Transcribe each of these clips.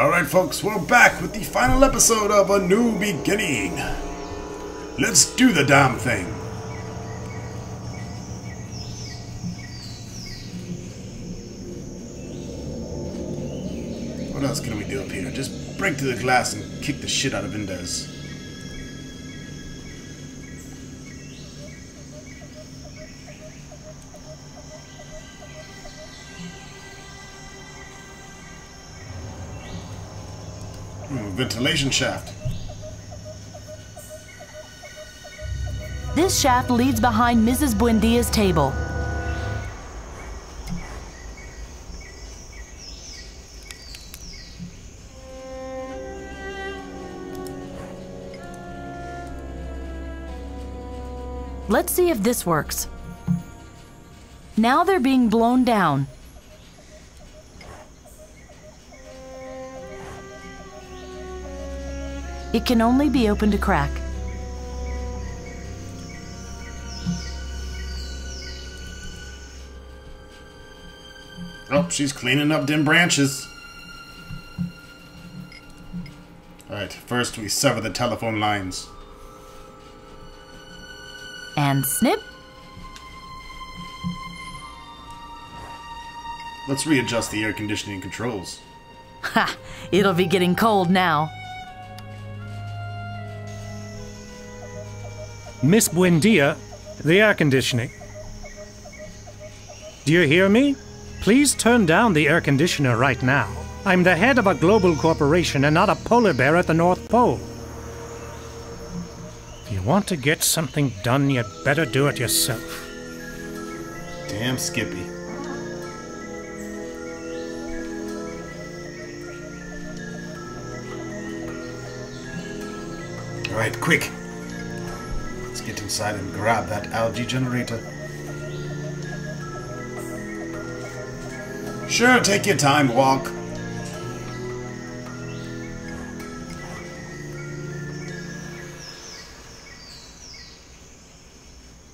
Alright folks, we're back with the final episode of A New Beginning. Let's do the damn thing. What else can we do up here? Just break through the glass and kick the shit out of Indez. Ventilation shaft. This shaft leads behind Mrs. Buendia's table. Let's see if this works. Now they're being blown down. It can only be opened a crack. Oh, she's cleaning up them branches. Alright, first we sever the telephone lines. And snip. Let's readjust the air conditioning controls. Ha! It'll be getting cold now. Miss Buendia, the air conditioning. Do you hear me? Please turn down the air conditioner right now. I'm the head of a global corporation and not a polar bear at the North Pole. If you want to get something done, you'd better do it yourself. Damn Skippy. Alright, quick. Let's get inside and grab that algae generator. Sure, take your time, walk.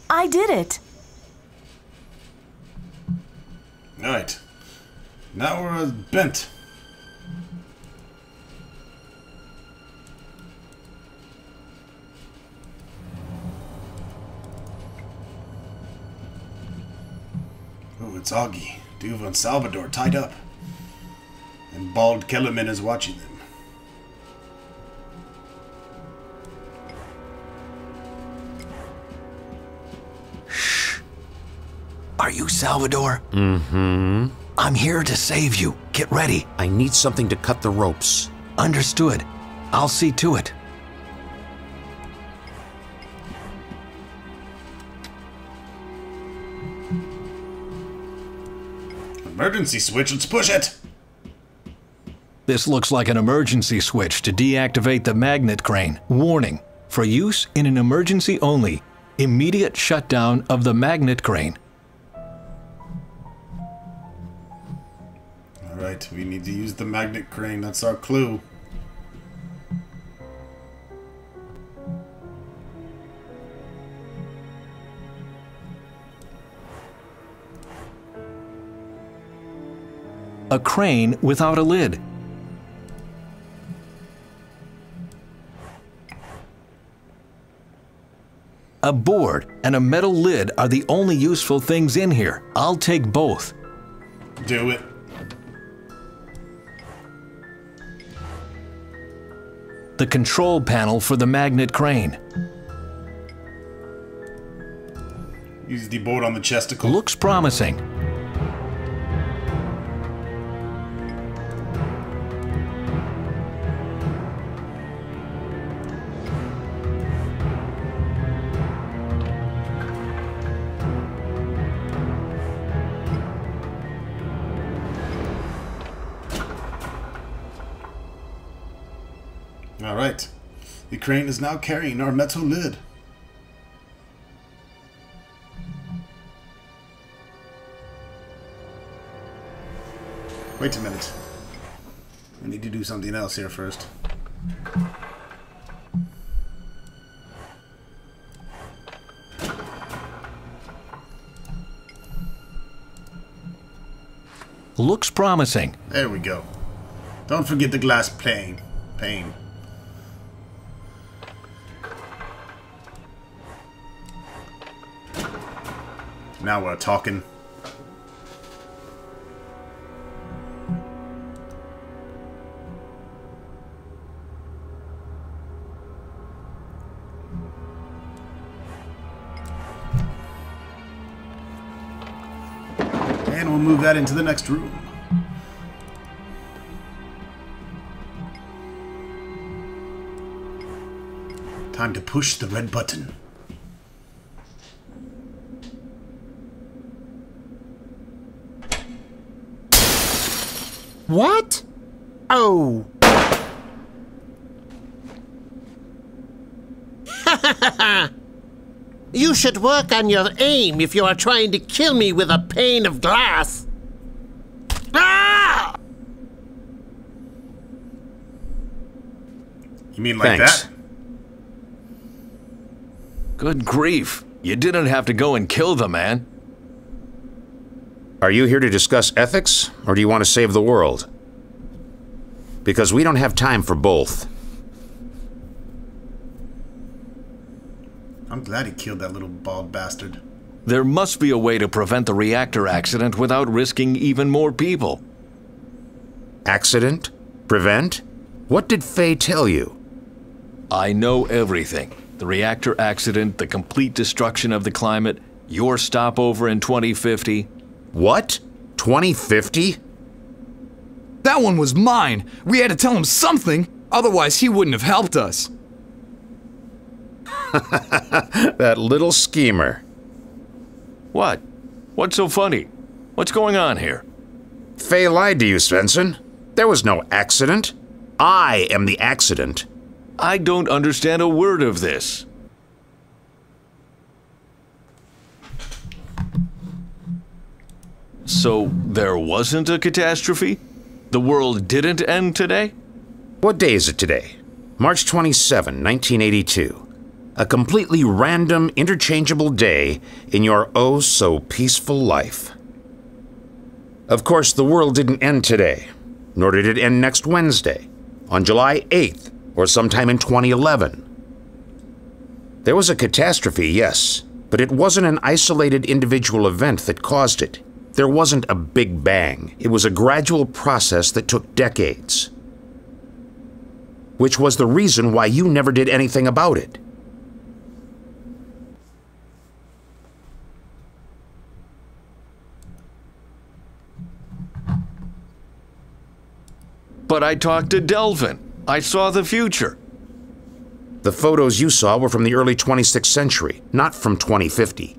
I did it. Alright. Now we're bent. Oh, it's Augie, Duva and Salvador tied up. And Bald Kellerman is watching them. Shh. Are you Salvador? Mm-hmm. I'm here to save you. Get ready. I need something to cut the ropes. Understood. I'll see to it. Emergency switch, let's push it! This looks like an emergency switch to deactivate the magnet crane. Warning, for use in an emergency only. Immediate shutdown of the magnet crane. Alright, we need to use the magnet crane, that's our clue. A crane without a lid. A board and a metal lid are the only useful things in here. I'll take both. Do it. The control panel for the magnet crane. Use the board on the chesticle. Looks promising. Alright. The crane is now carrying our metal lid. Wait a minute. I need to do something else here first. Looks promising. There we go. Don't forget the glass pane. Now we're talking. And we'll move that into the next room. Time to push the red button. What? Oh. You should work on your aim if you are trying to kill me with a pane of glass. Ah! You mean like Thanks. that? Good grief. You didn't have to go and kill the man. Are you here to discuss ethics, or do you want to save the world? Because we don't have time for both. I'm glad he killed that little bald bastard. There must be a way to prevent the reactor accident without risking even more people. Accident? Prevent? What did Faye tell you? I know everything. The reactor accident, the complete destruction of the climate, your stopover in 2050. What? 2050? That one was mine. We had to tell him something, otherwise he wouldn't have helped us. That little schemer. What? What's so funny? What's going on here? Faye lied to you, Svensson. There was no accident. I am the accident. I don't understand a word of this. So, there wasn't a catastrophe? The world didn't end today? What day is it today? March 27, 1982. A completely random, interchangeable day in your oh-so-peaceful life. Of course, the world didn't end today, nor did it end next Wednesday, on July 8th, or sometime in 2011. There was a catastrophe, yes, but it wasn't an isolated individual event that caused it. There wasn't a big bang. It was a gradual process that took decades. Which was the reason why you never did anything about it. But I talked to Delvin. I saw the future. The photos you saw were from the early 26th century, not from 2050.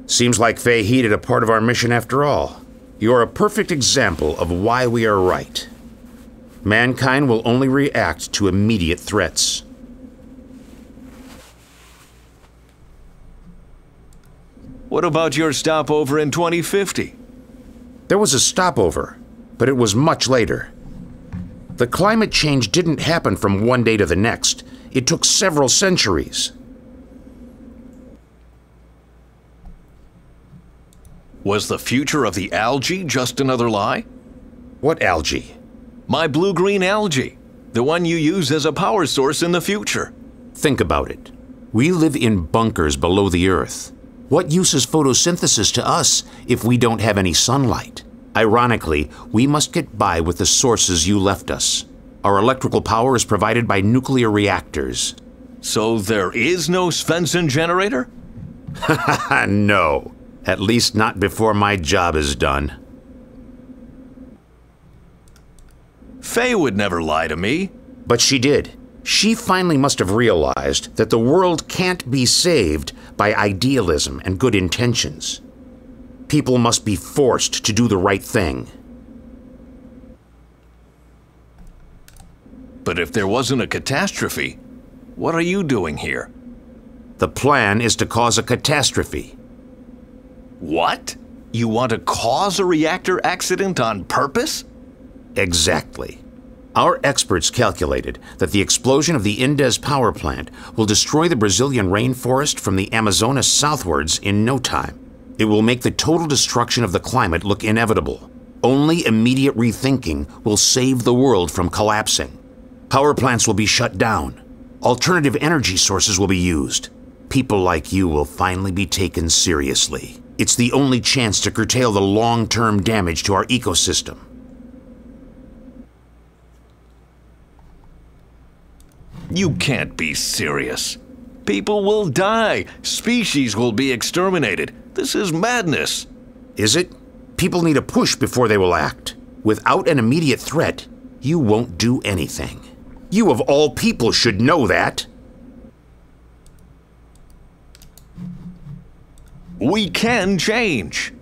Seems like Faye heeded a part of our mission after all. You're a perfect example of why we are right. Mankind will only react to immediate threats. What about your stopover in 2050? There was a stopover, but it was much later. The climate change didn't happen from one day to the next. It took several centuries. Was the future of the algae just another lie? What algae? My blue-green algae, the one you use as a power source in the future. Think about it. We live in bunkers below the Earth. What use is photosynthesis to us if we don't have any sunlight? Ironically, we must get by with the sources you left us. Our electrical power is provided by nuclear reactors. So there is no Svensson generator? No. At least not before my job is done. Faye would never lie to me. But she did. She finally must have realized that the world can't be saved by idealism and good intentions. People must be forced to do the right thing. But if there wasn't a catastrophe, what are you doing here? The plan is to cause a catastrophe. What? You want to cause a reactor accident on purpose? Exactly. Our experts calculated that the explosion of the Indes power plant will destroy the Brazilian rainforest from the Amazonas southwards in no time. It will make the total destruction of the climate look inevitable. Only immediate rethinking will save the world from collapsing. Power plants will be shut down. Alternative energy sources will be used. People like you will finally be taken seriously. It's the only chance to curtail the long-term damage to our ecosystem. You can't be serious. People will die. Species will be exterminated. This is madness. Is it? People need a push before they will act. Without an immediate threat, you won't do anything. You of all people should know that. We can change.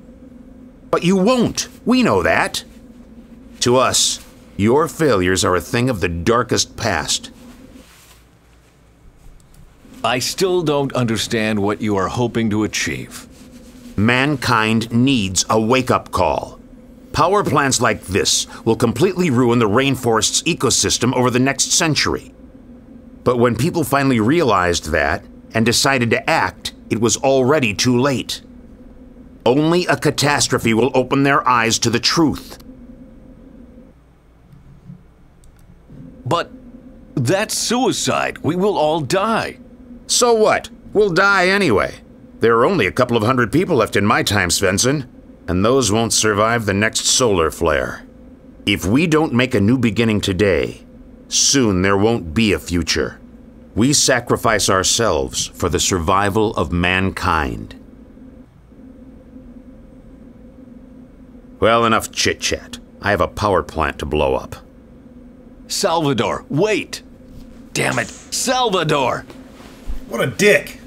But you won't. We know that. To us, your failures are a thing of the darkest past. I still don't understand what you are hoping to achieve. Mankind needs a wake-up call. Power plants like this will completely ruin the rainforest's ecosystem over the next century. But when people finally realized that and decided to act, it was already too late. Only a catastrophe will open their eyes to the truth. But that's suicide. We will all die. So what? We'll die anyway. There are only a couple of hundred people left in my time, Svensson, and those won't survive the next solar flare. If we don't make a new beginning today, soon there won't be a future. We sacrifice ourselves for the survival of mankind. Well, enough chit-chat. I have a power plant to blow up. Salvador, wait! Damn it, Salvador! What a dick!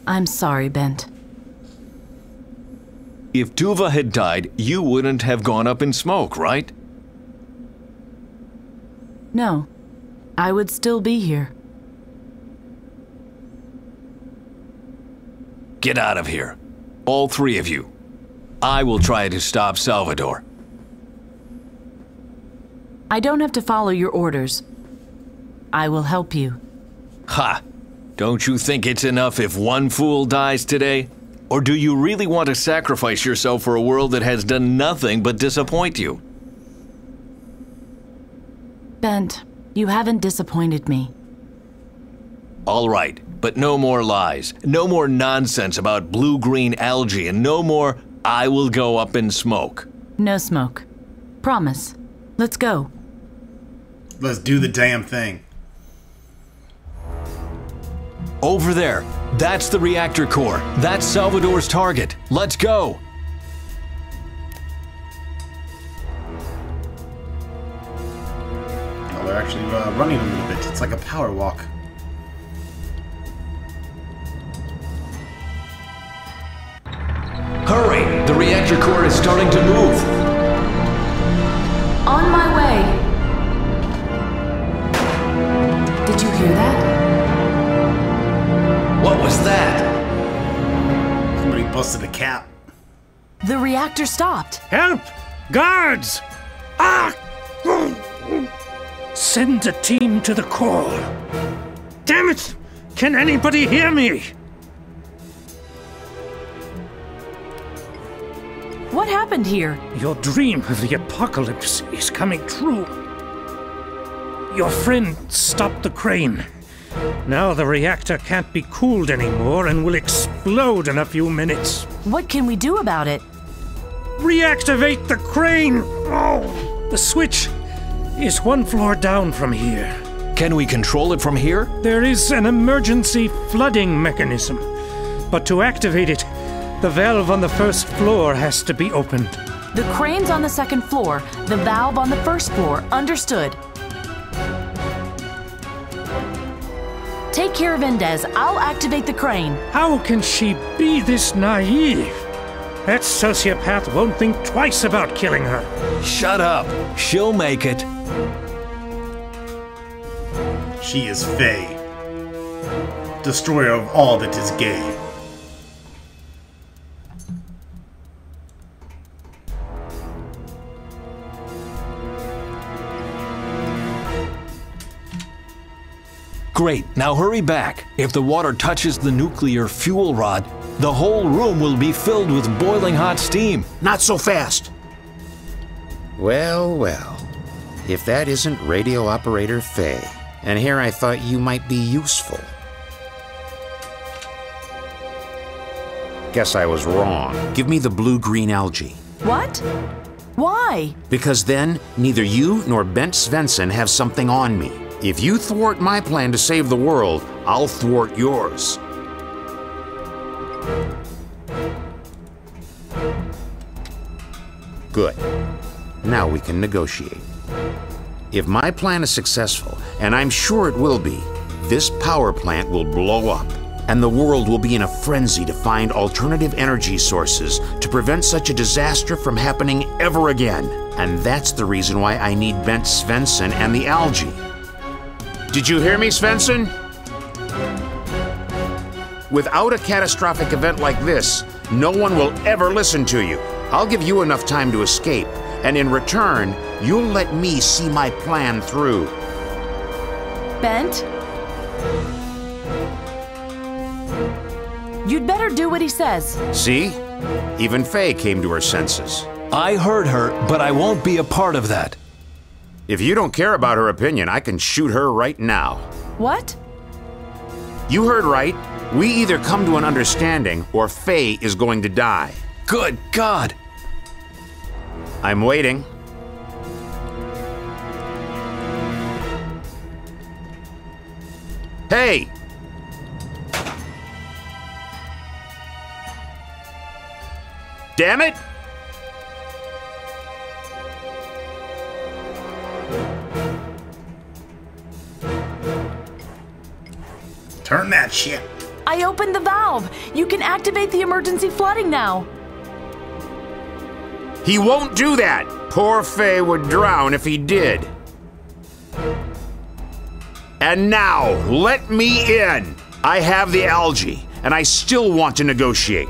I'm sorry, Bent. If Tuva had died, you wouldn't have gone up in smoke, right? No, I would still be here. Get out of here. All three of you. I will try to stop Salvador. I don't have to follow your orders. I will help you. Ha! Don't you think it's enough if one fool dies today? Or do you really want to sacrifice yourself for a world that has done nothing but disappoint you? Bent, you haven't disappointed me. All right, but no more lies, no more nonsense about blue-green algae, and no more I will go up in smoke. No smoke. Promise. Let's go. Let's do the damn thing. Over there. That's the reactor core. That's Salvador's target. Let's go. Oh, they're actually running a little bit. It's like a power walk. Hurry! The reactor core is starting to move. On my way. Did you hear that? What was that? Somebody busted a cap. The reactor stopped. Help! Guards! Ah! Send a team to the core. Damn it! Can anybody hear me? What happened here? Your dream of the apocalypse is coming true. Your friend stopped the crane. Now the reactor can't be cooled anymore and will explode in a few minutes. What can we do about it? Reactivate the crane! Oh, the switch is one floor down from here. Can we control it from here? There is an emergency flooding mechanism, but to activate it, the valve on the first floor has to be opened. The crane's on the second floor, the valve on the first floor. Understood. Take care of Endez. I'll activate the crane. How can she be this naive? That sociopath won't think twice about killing her. Shut up. She'll make it. She is Faye, destroyer of all that is gay. Great, now hurry back. If the water touches the nuclear fuel rod, the whole room will be filled with boiling hot steam. Not so fast! Well, well. If that isn't Radio Operator Faye. And here I thought you might be useful. Guess I was wrong. Give me the blue-green algae. What? Why? Because then, neither you nor Bent Svensson have something on me. If you thwart my plan to save the world, I'll thwart yours. Good. Now we can negotiate. If my plan is successful, and I'm sure it will be, this power plant will blow up, and the world will be in a frenzy to find alternative energy sources to prevent such a disaster from happening ever again. And that's the reason why I need Bent Svensson and the algae. Did you hear me, Svensson? Without a catastrophic event like this, no one will ever listen to you. I'll give you enough time to escape, and in return, you'll let me see my plan through. Bent? You'd better do what he says. See? Even Faye came to her senses. I heard her, but I won't be a part of that. If you don't care about her opinion, I can shoot her right now. What? You heard right. We either come to an understanding, or Faye is going to die. Good God! I'm waiting. Hey! Damn it! Turn that shit. I opened the valve. You can activate the emergency flooding now. He won't do that! Poor Faye would drown if he did. And now, let me in! I have the algae, and I still want to negotiate.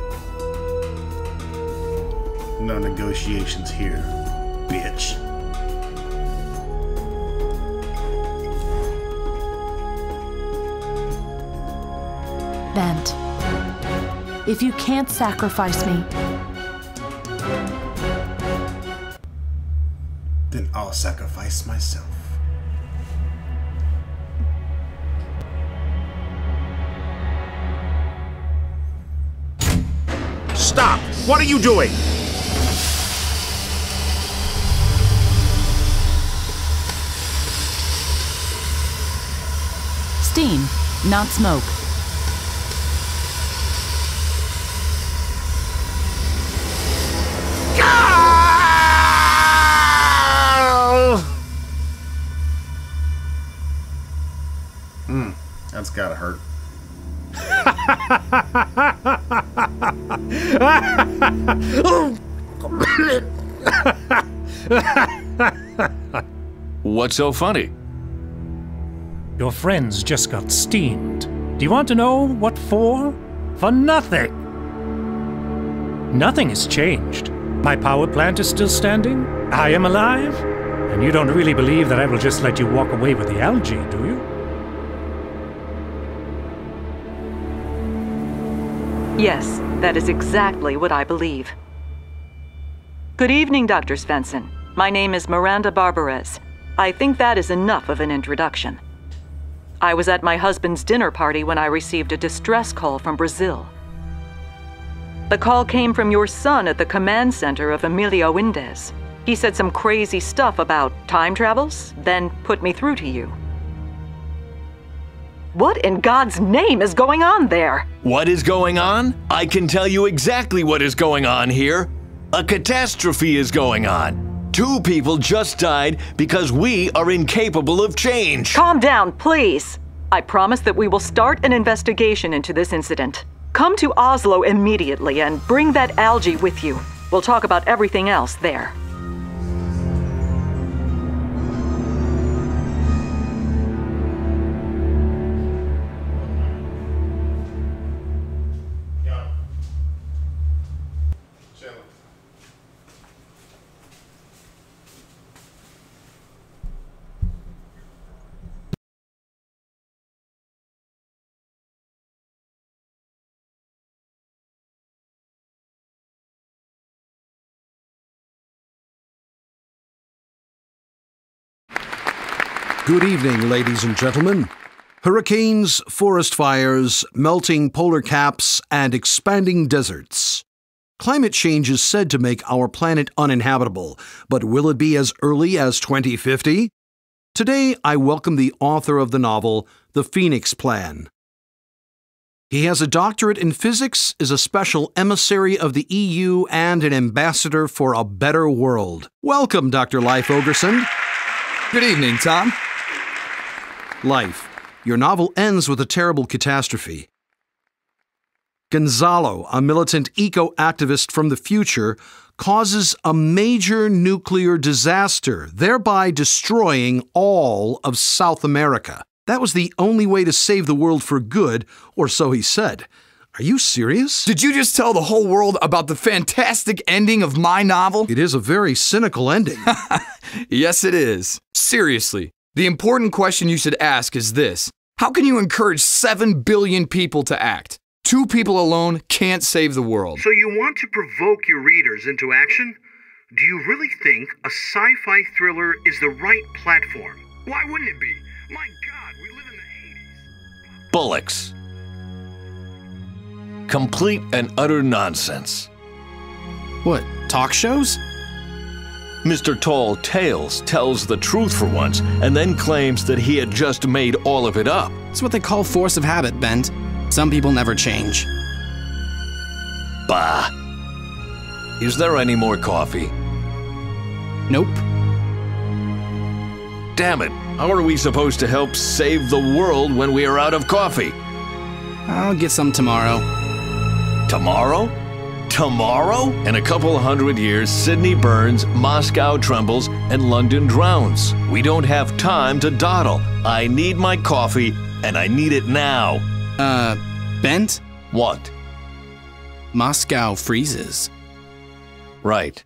No negotiations here, bitch. Bent, if you can't sacrifice me, Then I'll sacrifice myself. Stop! What are you doing? steam, not smoke. That's gotta hurt. What's so funny? Your friends just got steamed. Do you want to know what for? For nothing. Nothing has changed. My power plant is still standing. I am alive. And you don't really believe that I will just let you walk away with the algae, do you? Yes, that is exactly what I believe. Good evening, Dr. Svensson. My name is Miranda Barbarez. I think that is enough of an introduction. I was at my husband's dinner party when I received a distress call from Brazil. The call came from your son at the command center of Emilio Indes. He said some crazy stuff about time travels, then put me through to you. What in God's name is going on there? What is going on? I can tell you exactly what is going on here. A catastrophe is going on. 2 people just died because we are incapable of change. Calm down, please. I promise that we will start an investigation into this incident. Come to Oslo immediately and bring that algae with you. We'll talk about everything else there. Good evening, ladies and gentlemen. Hurricanes, forest fires, melting polar caps, and expanding deserts. Climate change is said to make our planet uninhabitable, but will it be as early as 2050? Today, I welcome the author of the novel, The Phoenix Plan. He has a doctorate in physics, is a special emissary of the EU, and an ambassador for a better world. Welcome, Dr. Leif Ogerson. Good evening, Tom. Leif, your novel ends with a terrible catastrophe. Gonzalo, a militant eco-activist from the future, causes a major nuclear disaster, thereby destroying all of South America. That was the only way to save the world for good, or so he said. Are you serious? Did you just tell the whole world about the fantastic ending of my novel? It is a very cynical ending. Yes, it is. Seriously, the important question you should ask is this. How can you encourage 7 billion people to act? 2 people alone can't save the world. So you want to provoke your readers into action? Do you really think a sci-fi thriller is the right platform? Why wouldn't it be? My God, we live in the 80s. Bullocks. Complete and utter nonsense. What, talk shows? Mr. Tall Tales tells the truth for once, and then claims that he had just made all of it up. It's what they call force of habit, Bent. Some people never change. Bah. Is there any more coffee? Nope. Damn it. How are we supposed to help save the world when we are out of coffee? I'll get some tomorrow. Tomorrow? Tomorrow? In a couple 100 years, Sydney burns, Moscow trembles, and London drowns. We don't have time to dawdle. I need my coffee, and I need it now. Bent? What? Moscow freezes. Right.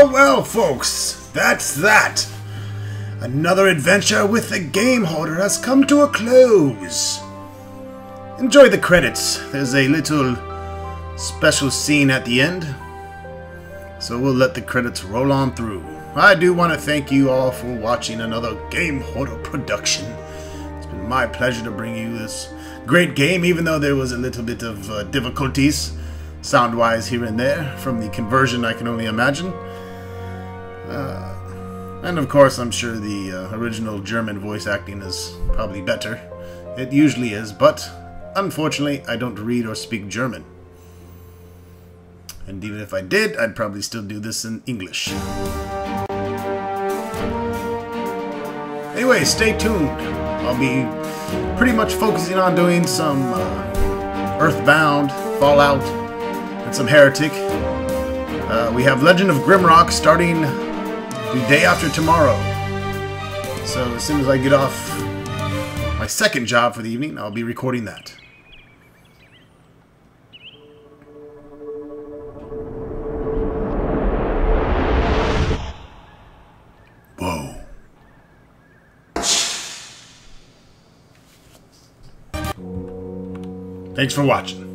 Well, well, folks, that's that. Another adventure with the Game Hoarder has come to a close. Enjoy the credits. There's a little special scene at the end, so we'll let the credits roll on through. I do want to thank you all for watching another Game Hoarder production. It's been my pleasure to bring you this great game, even though there was a little bit of difficulties sound-wise here and there from the conversion, I can only imagine. And of course, I'm sure the original German voice acting is probably better. It usually is, but unfortunately, I don't read or speak German. And even if I did, I'd probably still do this in English. Anyway, stay tuned. I'll be pretty much focusing on doing some Earthbound, Fallout, and some Heretic. We have Legend of Grimrock starting the day after tomorrow. So as soon as I get off my second job for the evening, I'll be recording that. Whoa. Thanks for watching.